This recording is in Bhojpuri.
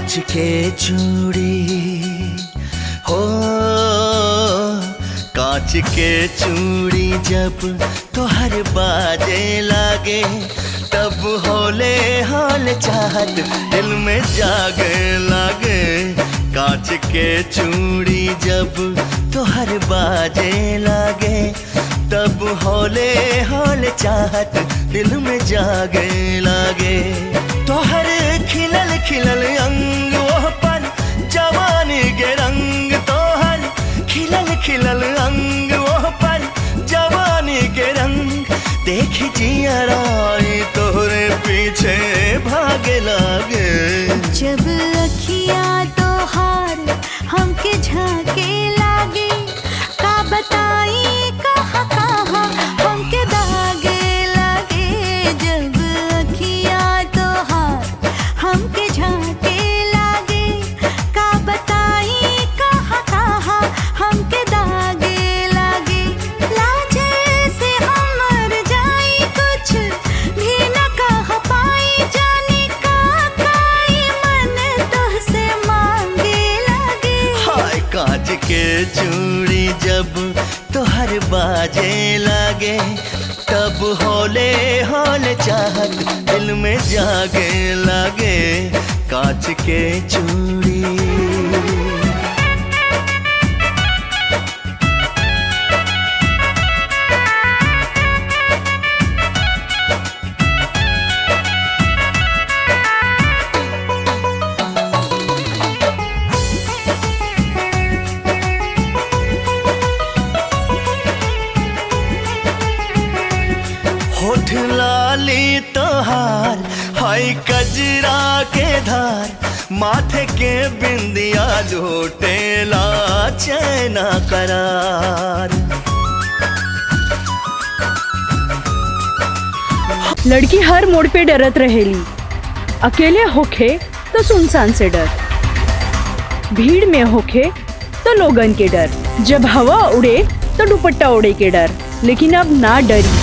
कांच के चूड़ी हो, कांच के चूड़ी जब तोहर बाजे लागे, तब होले हाल चाहत दिल में जागे लागे। कांच के चूड़ी जब तोहर बाजे लागे, तब होले हाल चाहत दिल में जागे लागे। तोहर खिलल खिलल अंग ओह पर जवानी के रंग, तोहर खिलल खिलल अंग ओह पर जवानी के रंग। देख जियराई तोहरे पीछे भागे लागे। जब अखिया तोहार हमके झाके लागे, का बताई कहाँ कहाँ हमके दागे लागे। जब अखिया तोहार हमके झाके लागे, का बताई कहाँ कहाँ हमके दागे लागे। लाजे से हम मर जाई, कुछ भी न कह पाई, जाने का काई मन तुझसे मांगे लागे। हाय कांच के चूड़ी जब तोहर बाजे लागे, तब होले हाल चाहत दिल में जागे लागे। कांच के चूड़ी होठ लाली तोहार हाय कजरा के धार, माथे के बिंदिया लूटेला चैना करार। लड़की हर मोड़ पे डरत रहेली, अकेले होखे तो सुनसान से डर, भीड़ में होखे तो लोगन के डर, जब हवा उड़े तो दुपट्टा ओढ़े के डर। लेकिन अब ना डरी,